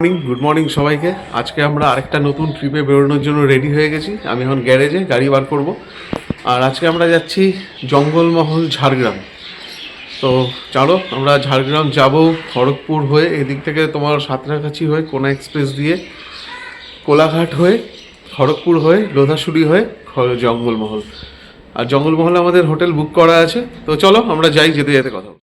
Good morning সবাইকে। আজকে আমরা আরেকটা নতুন ট্রিপে বেরোনোর জন্য রেডি হয়ে গেছি। আমি এখন গ্যারেজে গাড়ি বার করব। আর আজকে আমরা যাচ্ছি জঙ্গলমহল ঝাড়গ্রাম। তো চলো আমরা ঝাড়গ্রাম যাব, খড়গপুর হয়ে এদিক থেকে তোমার সাঁতরাগাছি হয়ে কোনা এক্সপ্রেস দিয়ে কোলাঘাট হয়ে খড়গপুর হয়ে লোধাশুলি হয়ে জঙ্গলমহল। আর জঙ্গলমহলে আমাদের হোটেল বুক করা আছে। তো চলো আমরা যাই, যেতে যেতে কথা বলি।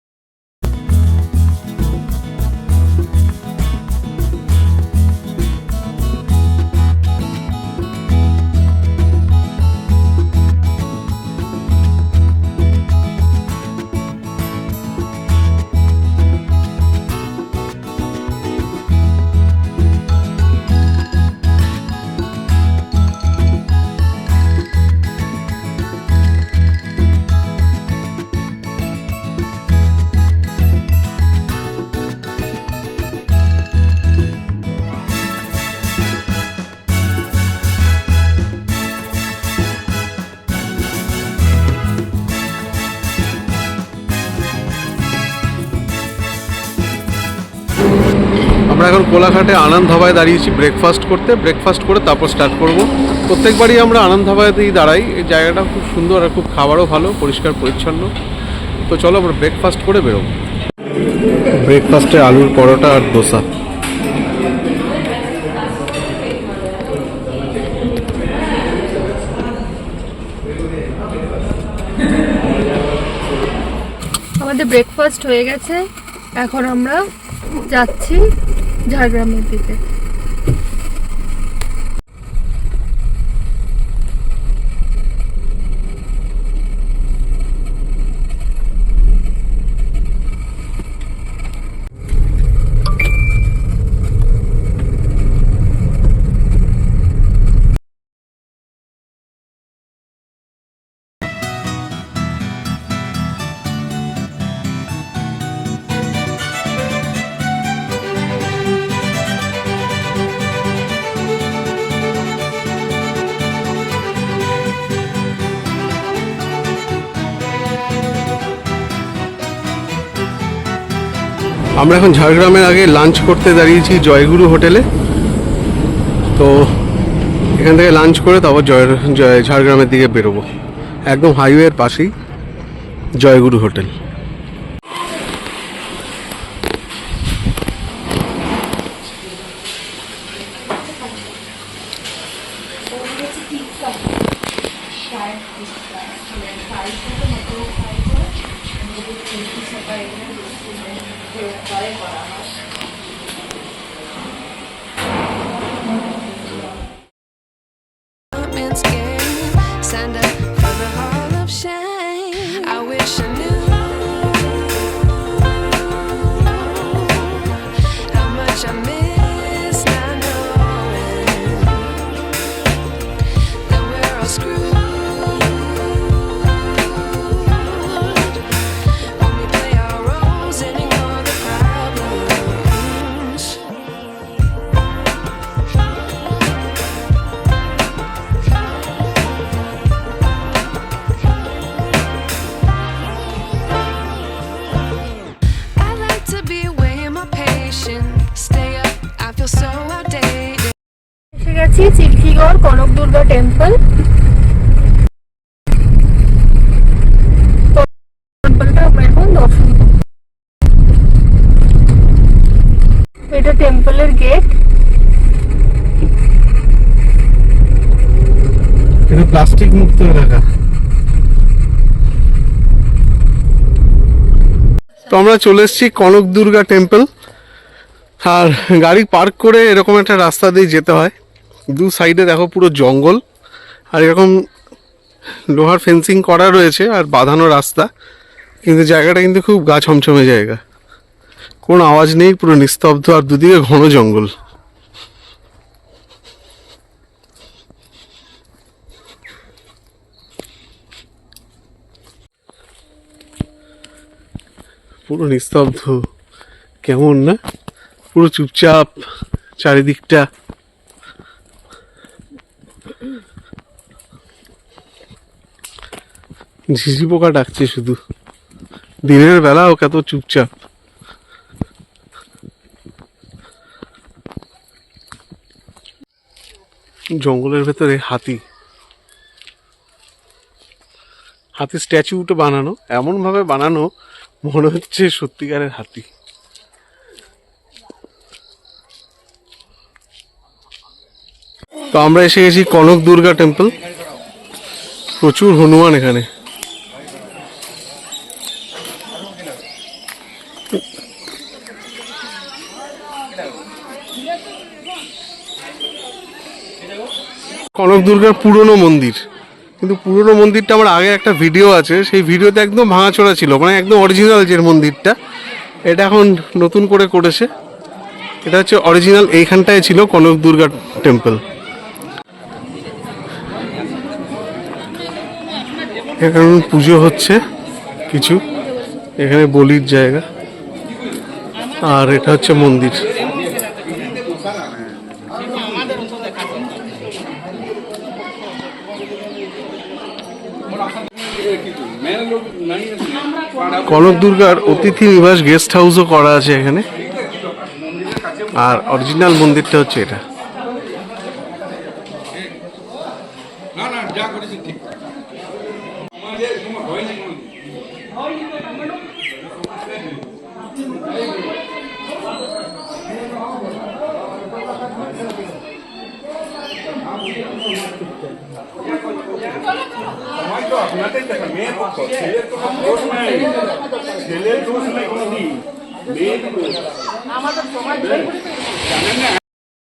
আমরা এখন কোলাঘাটে আনন্দ ধাবায় দাঁড়িয়েছি ব্রেকফাস্ট করতে। ব্রেকফাস্ট করে তারপর স্টার্ট করব। প্রত্যেকবারই আমরা আনন্দ ধাবাতেই দাঁড়াই। এই জায়গাটা খুব সুন্দর আর খুব খাবারও ভালো, পরিষ্কার পরিচ্ছন্ন। তো চলো আমরা ব্রেকফাস্ট করে বেরোবো। ব্রেকফাস্টে আলুর পরোটা আর দোসা। আমাদের ব্রেকফাস্ট হয়ে গেছে, এখন আমরা যাচ্ছি ঝাড়গ্রামের দিকে। আমরা এখন ঝাড়গ্রামের আগে লাঞ্চ করতে দাঁড়িয়েছি জয়গুরু হোটেলে। তো এখান থেকে লাঞ্চ করে তারপর ঝাড়গ্রামের দিকে বেরোবো। একদম হাইওয়ের পাশেই জয়গুরু হোটেল। চিটকিগড় কনক দুর্গা টেম্পল। টেম্পলটা আমরা এখন দর্শন করব। এটা টেম্পলের গেট। এটা প্লাস্টিক মুক্ত এলাকা। তো আমরা চলে এসেছি কনক দুর্গা টেম্পল। আর গাড়ি পার্ক করে এরকম একটা রাস্তা দিয়ে যেতে হয়। দু সাইডে দেখো পুরো জঙ্গল, আর এরকম লোহার ফেন্সিং করা রয়েছে আর বাঁধানো রাস্তা, কিন্তু জায়গাটা কিন্তু খুব গা ছমছমে জায়গা। কোনো আওয়াজ নেই, পুরো নিস্তব্ধ, আর দুদিকে ঘন জঙ্গল। পুরো নিস্তব্ধ, কেমন না, পুরো চুপচাপ চারিদিকটা। ঝিঝি পোকা ডাকছে শুধু, দিনের বেলাও কত চুপচাপ। জঙ্গলের ভেতরে হাতি স্ট্যাচুটা বানানো, এমন ভাবে বানানো মনে হচ্ছে সত্যিকারের হাতি। তো আমরা এসে গেছি কনক দুর্গা টেম্পল। প্রচুর হনুমান এখানে। কনক দুর্গার পুরনো মন্দির, কিন্তু পুরনো মন্দিরটা আমার আগে একটা ভিডিও আছে, সেই ভিডিওতে একদম ভাঙাচোরা ছিল, মানে একদম অরিজিনাল যে মন্দিরটা, এটা এখন নতুন করে করেছে। এটা হচ্ছে অরিজিনাল, এইখানটায় ছিল কনক দুর্গা টেম্পল। এখন পুজো হচ্ছে কিছু, এখানে বলির জায়গা, আর এটা হচ্ছে মন্দির। কনক দুর্গার অতিথি নিবাস গেস্ট হাউসও করা আছে এখানে, আর অরিজিনাল মন্দিরটা হচ্ছে এটা।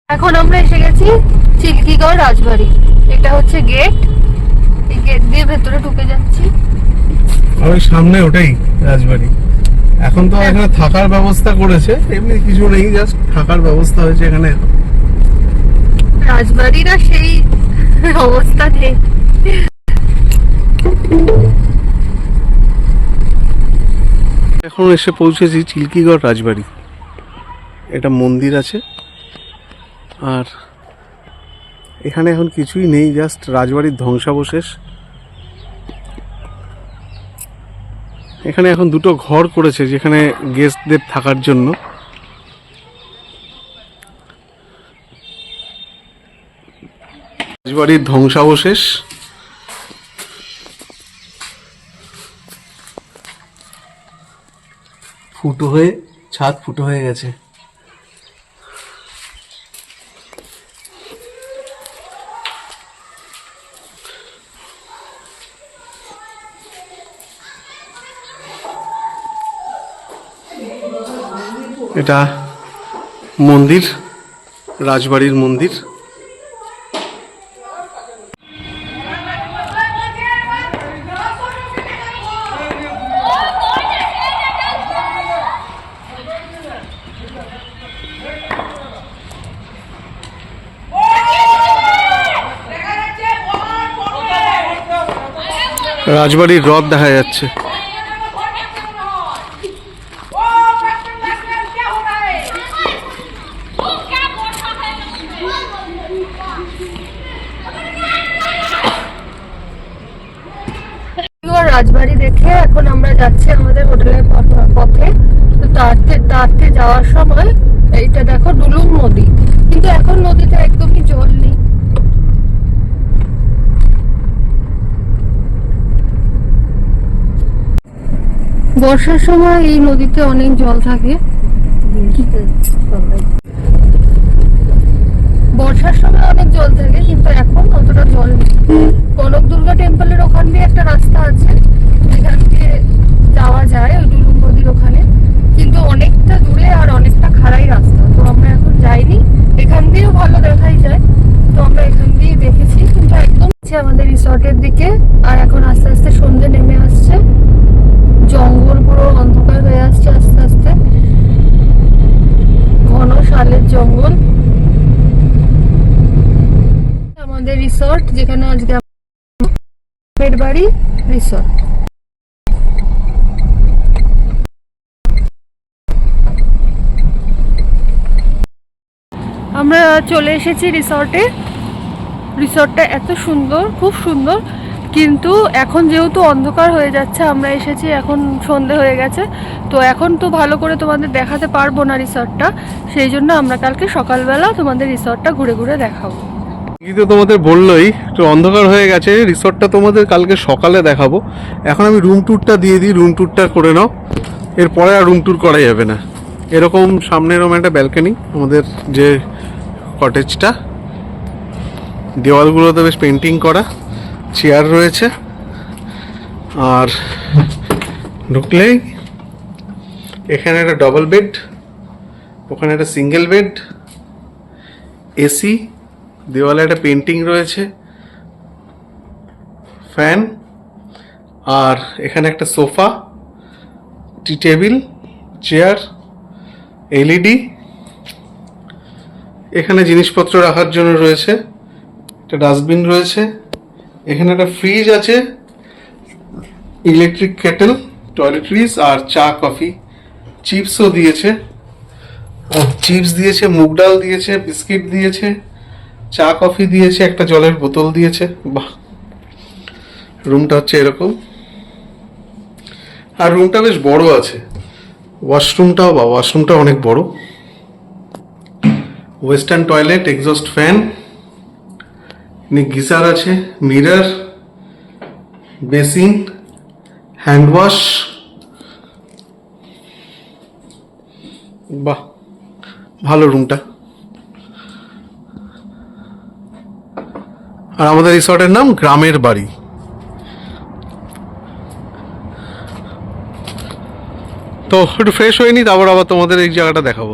এখন আমরা এসে গেছি চিল্কিগড় রাজবাড়ি। এটা হচ্ছে গেট, এই গেট দিয়ে ভেতরে ঢুকে যাচ্ছি। ওই সামনে ওটাই রাজবাড়ি। এখন তো এখানে থাকার ব্যবস্থা করেছে, এমনি কিছু নেই, জাস্ট থাকার ব্যবস্থা হয়েছে এখানে। রাজবাড়ির আর সেই অবস্থা নেই। এখন এসে পৌঁছেছি চিল্কিগড় রাজবাড়ি। এটা মন্দির আছে, আর এখানে এখন কিছুই নেই, জাস্ট রাজবাড়ির ধ্বংসাবশেষ। এখানে এখন দুটো ঘর করেছে যেখানে গেস্টদের থাকার জন্য। রাজবাড়ির ধ্বংসাবশেষ। ফুটো হয়ে ছাদ ফুটো হয়ে গেছে। এটা মন্দির, রাজবাড়ির মন্দির। রাজবাড়ির রথ দেখা যাচ্ছে। রাজবাড়ি দেখে এখন আমরা যাচ্ছি আমাদের হোটেলের পথে। তো তারতে যাওয়ার সময় এইটা দেখো ডুলুং নদী, কিন্তু এখন নদীতে একদমই জল নেই। বর্ষার সময় এই নদীতে অনেক জল থাকে। বর্ষার সময় অনেক জল থাকে, কিন্তু এখন অতটা জল নেই। কনক দুর্গা টেম্পলের ওখান দিয়ে একটা রাস্তা আছে, এখান দিয়ে যাওয়া যায় ওই ডুলুং নদীর ওখানে, কিন্তু অনেকটা দূরে আর অনেকটা খাড়াই রাস্তা। তো আমরা এখন যাইনি, এখান দিয়েও ভালো দেখাই যায়, তো আমরা এখান দিয়ে দেখেছি, কিন্তু একদম আমাদের রিসর্টের দিকে। আর এখন আস্তে আস্তে সন্ধ্যে নেমে আসছে, জঙ্গল পুরো অন্ধকার হয়ে আসছে আস্তে আস্তে, ঘন শালের জঙ্গল। আমাদের রিসর্ট, যেখানে আজকে বাড়ি রিসর্ট। আমরা চলে এসেছি রিসর্টে। রিসর্টটা এত সুন্দর, খুব সুন্দর, কিন্তু এখন যেহেতু অন্ধকার হয়ে যাচ্ছে, আমরা এসেছি এখন সন্ধে হয়ে গেছে, তো এখন তো ভালো করে তোমাদের দেখাতে পারবো না রিসর্টটা, সেই জন্য আমরা কালকে সকালবেলা তোমাদের রিসর্টটা ঘুরে ঘুরে দেখাবো। এই তো তোমাদের বললোই একটু অন্ধকার হয়ে গেছে, রিসর্টটা তোমাদের কালকে সকালে দেখাবো। এখন আমি রুম ট্যুরটা দিয়ে দিই, রুম ট্যুরটা করে নাও, এরপরে আর রুম ট্যুর করা যাবে না। এরকম সামনে এরকম একটা ব্যালকনি আমাদের যে কটেজটা, দেওয়ালগুলোতে বেশ পেন্টিং করা, চেয়ার রয়েছে। আর ঢুকলেই এখানে একটা ডবল বেড, ওখানে একটা সিঙ্গেল বেড, এসি, দেওয়ালে একটা পেন্টিং রয়েছে, ফ্যান, আর এখানে একটা সোফা, টি টেবিল, চেয়ার, এলইডি। এখানে জিনিসপত্র রাখার জন্য রয়েছে একটা ডাস্টবিন রয়েছে, এখানে একটা ফ্রিজ আছে, ইলেকট্রিক কেটেল, টয়লেট্রিজ, আর চা কফি, চিপসও দিয়েছে, চিপস দিয়েছে, মুগ ডাল দিয়েছে, বিস্কিট দিয়েছে, চা কফি দিয়েছে, একটা জলের বোতল দিয়েছে। বাহ, রুমটা হচ্ছে এরকম। আর রুমটা বেশ বড় আছে, ওয়াশরুমটা অনেক বড়। Western toilet, exhaust fan, geyser আছে, মিরর, বেসিন, হ্যান্ড ওয়াশ। বাহ, ভালো রুমটা। আর আমাদের রিসর্টের নাম গ্রামের বাড়ি। তো একটু ফ্রেশ হয়ে নি, তারপর আবার তোমাদের এই জায়গাটা দেখাবো।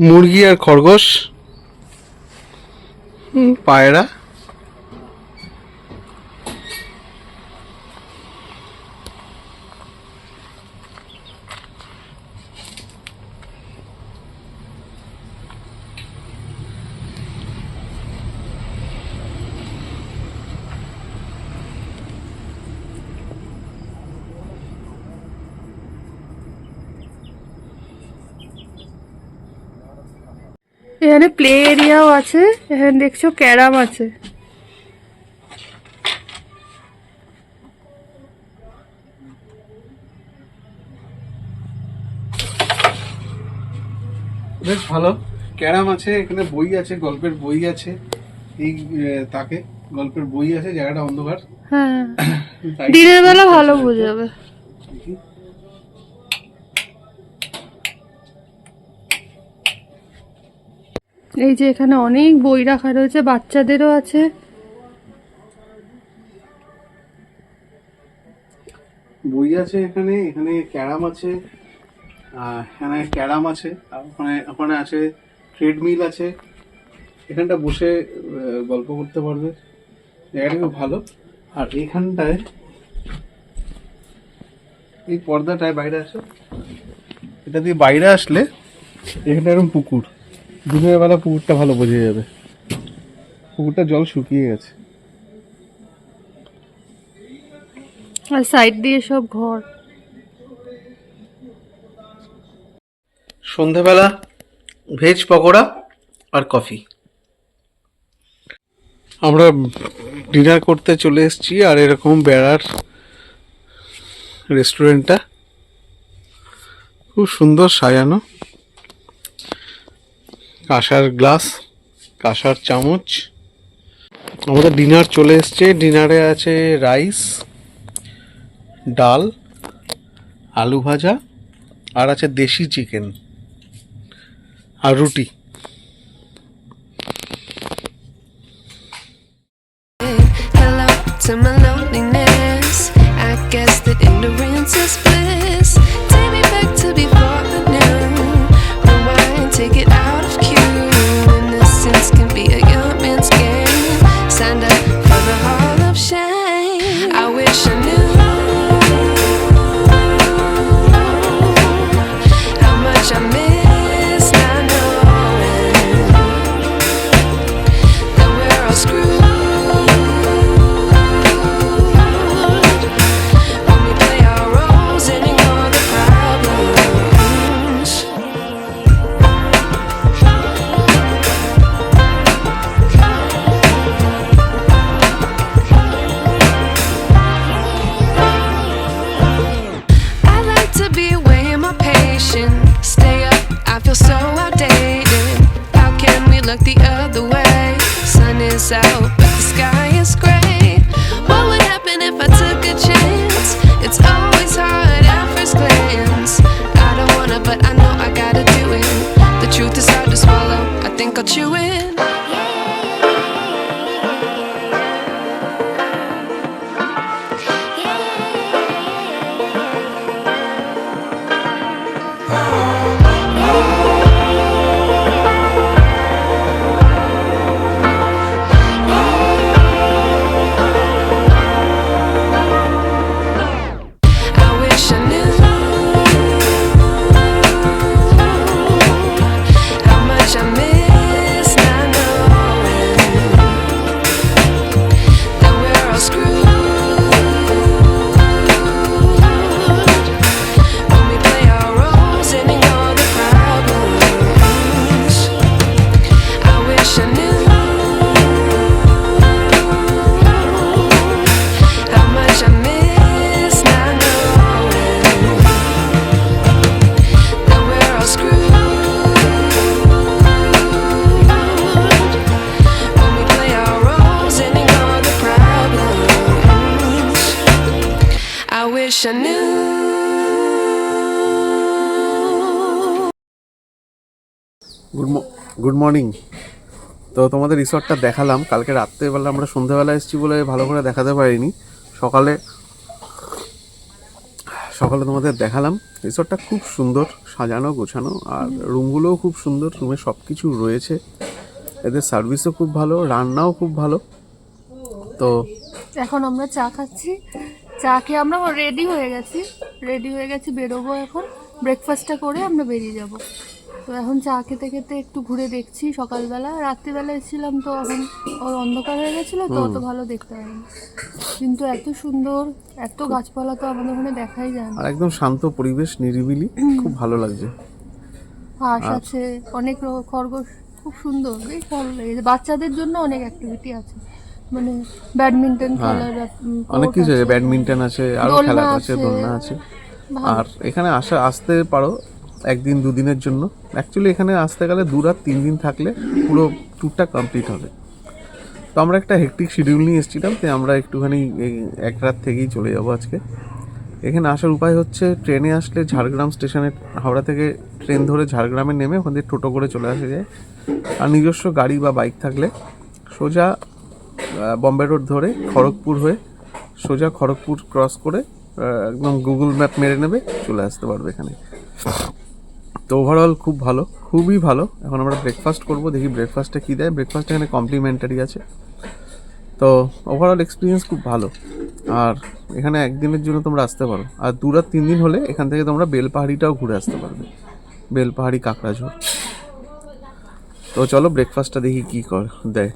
মুরগি আর খরগোশ, পায়রা। এখানে প্লে এরিয়াও আছে, এখানে দেখছো ক্যারাম আছে। বেশ ভালো, ক্যারাম আছে, এখানে বই আছে, গল্পের বই আছে, এই তাকে গল্পের বই আছে, জায়গাটা অন্ধকার। হ্যাঁ, দিনের বেলা ভালো বোঝাবে। এই যে এখানে অনেক বই রাখা রয়েছে, বাচ্চাদেরও আছে। বই আছে এখানে, এখানে ক্যারাম আছে, এখানে ক্যারাম আছে, আর ওখানে ওখানে আছে ট্রেডমিল আছে, এখানটা বসে গল্প করতে পারবে, জায়গাটা খুব ভালো। আর এইখানটায় এই পর্দাটায় বাইরে আসে, এটা দিয়ে বাইরে আসলে এখানটা এরকম পুকুর, দিনের বেলা পুকুরটা ভালো বোঝা যাবে, পুকুরটা জল শুকিয়ে গেছে। আর সাইড দিয়ে সব ঘর। সন্ধেবেলা ভেজ পকোড়া আর কফি। আমরা ডিনার করতে চলে এসেছি, আর এরকম বেড়ার রেস্টুরেন্টটা খুব সুন্দর সাজানো, কাঁসার গ্লাস, কাঁসার চামচ। আমাদের ডিনার চলে এসছে, ডিনারে আছে রাইস, ডাল, আলু ভাজা, আর আছে দেশি চিকেন আর রুটি। Hello to my loneliness. I guess that ignorance is bliss. Take me back to before I knew. Rewind, take it out of cue. Innocence can be a young man's game. Signed up for the hall of shame. I wish I knew how much I miss not knowing that we're all screwed. Stay up, I feel so outdated. How can we look the other way? Sun is out, but the sky is gray. What would happen if I took a chance? It's always hard at first glance. I don't wanna, but I know I gotta do it. The truth is hard to swallow, I think I'll chew it. I wish I knew how much I miss not knowing that we're all screwed when we play our roles and ignore the problems. I wish I knew how much I miss not knowing that we're all screwed when we play our roles and ignore the problems. I wish I knew. Good morning. তো তোমাদের রিসর্টটা দেখালাম, কালকে রাত্রেবেলা আমরা সন্ধ্যাবেলা এসেছি বলে ভালো করে দেখাতে পারিনি। সকালে তোমাদের দেখালাম রিসর্টটা খুব সুন্দর সাজানো গোছানো, আর রুমগুলোও খুব সুন্দর, রুমে সব কিছু রয়েছে, এদের সার্ভিসও খুব ভালো, রান্নাও খুব ভালো। তো এখন আমরা চা খাচ্ছি, চা খেয়ে আমরা রেডি হয়ে গেছি, বেরোবো এখন। ব্রেকফাস্টটা করে আমরা বেরিয়ে যাব। তো এখন চা খেতে খেতে একটু ঘুরে দেখছি। সকালবেলা রাত্রিবেলা এসেছিলাম তো এখন ওর অন্ধকার হয়ে গেছিলো, তো অত ভালো দেখতে পারিনি, কিন্তু এত সুন্দর, এত গাছপালা তো আমাদের ওখানে দেখাই যায় না। আর একদম শান্ত পরিবেশ, নিরিবিলি, খুব ভালো লাগছে। হাঁস আছে, অনেক খরগোশ, খুব সুন্দর, বেশ ভালো লেগেছে। বাচ্চাদের জন্য অনেক অ্যাক্টিভিটি আছে, মানে ব্যাডমিন্টন খেলার অনেক কিছু আছে, ব্যাডমিন্টন আছে, আরো দোলনা খেলা আছে, আছে, দোলনা আছে। ভালো। আর এখানে আসতে পারো একদিন দুদিনের জন্য। অ্যাকচুয়ালি এখানে আসতে গেলে 2 রাত 3 দিন থাকলে পুরো ট্যুরটা কমপ্লিট হবে। তো আমরা একটা হেক্টিক শিডিউল নিয়ে এসেছিলাম, তো আমরা একটুখানি এই 1 রাত থেকেই চলে যাব আজকে। এখানে আসার উপায় হচ্ছে ট্রেনে আসলে ঝাড়গ্রাম স্টেশনে, হাওড়া থেকে ট্রেন ধরে ঝাড়গ্রামে নেমে ওখান থেকে টোটো করে চলে আসা যায়। আর নিজস্ব গাড়ি বা বাইক থাকলে সোজা বম্বে রোড ধরে খড়গপুর হয়ে সোজা খড়গপুর ক্রস করে একদম গুগল ম্যাপ মেরে নেবে, চলে আসতে পারবে এখানে। তো ওভারঅল খুব ভালো, খুবই ভালো। এখন আমরা ব্রেকফাস্ট করব, দেখি ব্রেকফাস্টে কী দেয়। ব্রেকফাস্ট এখানে কমপ্লিমেন্টারি আছে। তো ওভারঅল এক্সপিরিয়েন্স খুব ভালো। আর এখানে একদিনের জন্য তোমরা আসতে পারো, আর 2 রাত 3 দিন হলে এখান থেকে তোমরা বেলপাহাড়িটাও ঘুরে আসতে পারবে, বেলপাহাড়ি কাঁকড়াঝোড়। তো চলো ব্রেকফাস্টটা দেখি কী দেয়।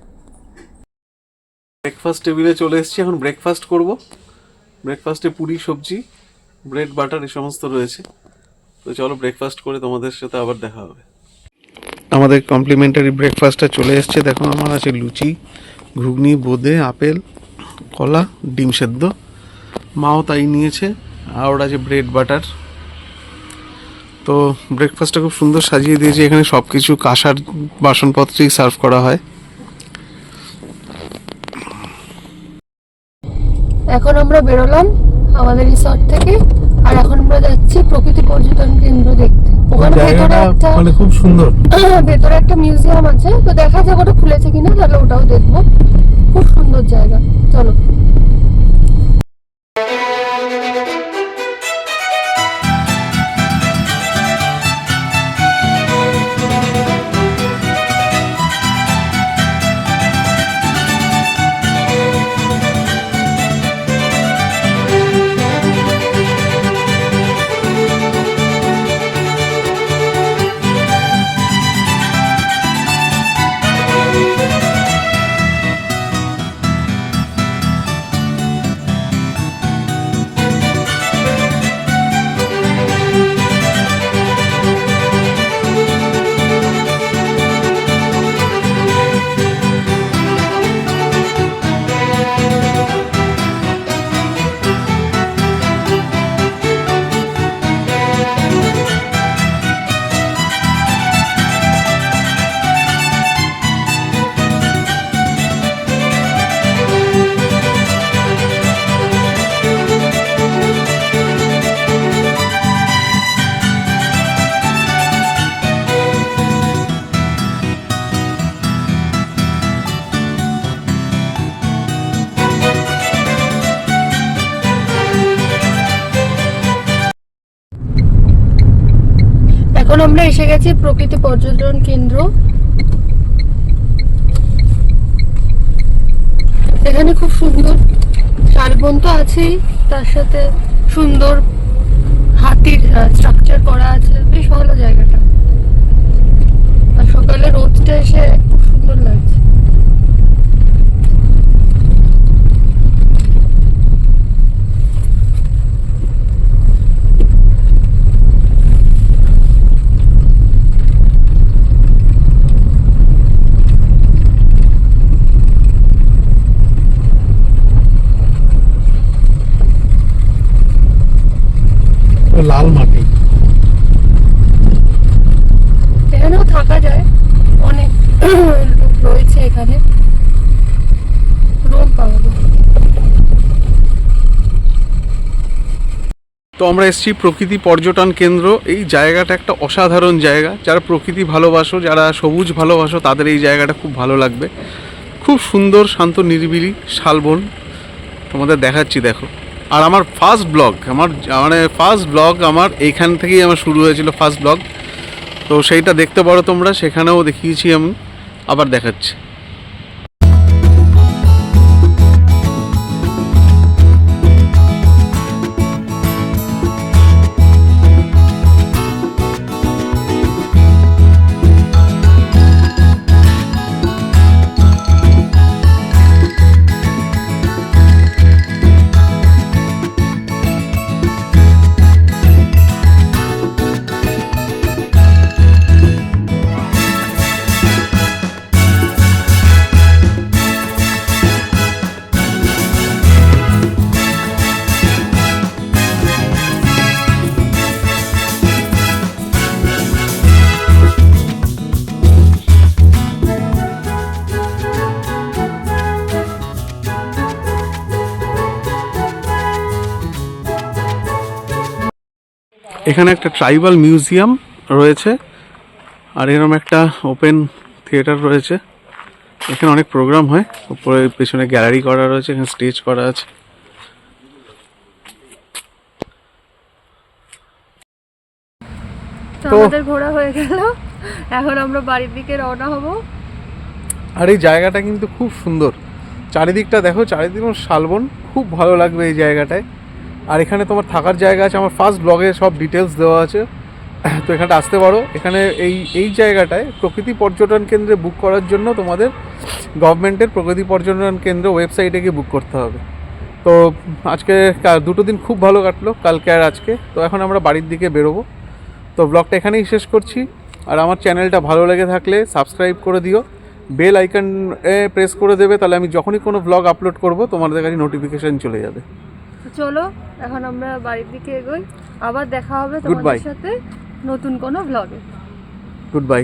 ব্রেকফাস্ট টেবিলে চলে এসেছি, এখন ব্রেকফাস্ট করব। ব্রেকফাস্টে পুরি, সবজি, ব্রেড, বাটার এই সমস্ত রয়েছে। তো চলো ব্রেকফাস্ট করে তোমাদের সাথে আবার দেখা হবে। আমাদের কমপ্লিমেন্টারি ব্রেকফাস্টটা চলে এসছে। দেখো, আমার আছে লুচি, ঘুগনি, বোঁদে, আপেল, কলা, ডিম সেদ্ধ, মাও তাই নিয়েছে, আর ওর আছে ব্রেড, বাটার। তো ব্রেকফাস্টটা খুব সুন্দর সাজিয়ে দিয়েছে। এখানে সব কিছু কাঁসার বাসনপত্রেই সার্ভ করা হয়। এখন আমরা বেরোলাম আমাদের রিসর্ট থেকে, আর এখন আমরা যাচ্ছি প্রকৃতি পর্যটন কেন্দ্র দেখতে। ওখানে ভেতরে একটা মানে খুব সুন্দর, ভেতরে একটা মিউজিয়াম আছে, তো দেখা যাক ওটা খুলেছে কিনা, তাহলে ওটাও দেখবো। খুব সুন্দর জায়গা, চলো। এখন আমরা এসে গেছি প্রকৃতি পর্যটন কেন্দ্র। এখানে খুব সুন্দর শালবন তো আছেই, তার সাথে সুন্দর হাতির স্ট্রাকচার করা আছে, বেশ ভালো জায়গাটা। আর সকালে রোদটা এসে খুব সুন্দর লাগছে। লাল মাটি, এখানেও থাকা যায়, অনেক লোক রয়েছে এখানে, রোদ পাওয়া যায়। তো আমরা এসেছি প্রকৃতি পর্যটন কেন্দ্র। এই জায়গাটা একটা অসাধারণ জায়গা। যারা প্রকৃতি ভালোবাসো, যারা সবুজ ভালোবাসো, তাদের এই জায়গাটা খুব ভালো লাগবে। খুব সুন্দর, শান্ত, নিরিবিলি, শালবন তোমাদের দেখাচ্ছি। দেখো, আর আমার ফার্স্ট ব্লগ আমার এইখান থেকেই আমার শুরু হয়েছিল ফার্স্ট ব্লগ। তো সেইটা দেখতে পারো তোমরা, সেখানেও দেখিয়েছি আমি, আবার দেখাচ্ছি। এখানে একটা ট্রাইবাল মিউজিয়াম রয়েছে, আর এরকম একটা ওপেন থিয়েটার রয়েছে। এখানে অনেক প্রোগ্রাম হয়, উপরে পেছনে গ্যালারি করা রয়েছে, এখানে স্টেজ করা আছে। তো আমাদের ঘোরা হয়ে গেল, এখন আমরা বাড়ির দিকে রওনা হব। আর এই জায়গাটা কিন্তু খুব সুন্দর, চারিদিকটা দেখো, চারিদিক শালবন, খুব ভালো লাগবে এই জায়গাটায়। আর এখানে তোমার থাকার জায়গা আছে, আমার ফার্স্ট ব্লগে সব ডিটেলস দেওয়া আছে, তো এখানটা আসতে পারো। এখানে এই জায়গাটায় প্রকৃতি পর্যটন কেন্দ্রে বুক করার জন্য তোমাদের গভর্নমেন্টের প্রকৃতি পর্যটন কেন্দ্র ওয়েবসাইটে গিয়ে বুক করতে হবে। তো আজকে 2 দিন খুব ভালো কাটলো, কালকে আর আজকে। তো এখন আমরা বাড়ির দিকে বেরোবো। তো ব্লগটা এখানেই শেষ করছি। আর আমার চ্যানেলটা ভালো লেগে থাকলে সাবস্ক্রাইব করে দিও, বেল আইকন প্রেস করে দেবে, তাহলে আমি যখনই কোনো ব্লগ আপলোড করব তোমাদের কাছে নোটিফিকেশন চলে যাবে। চলো এখন আমরা বাড়ির দিকে এগোই, আবার দেখা হবে Goodbye. তোমাদের সাথে নতুন কোনো ব্লগে। Good bye.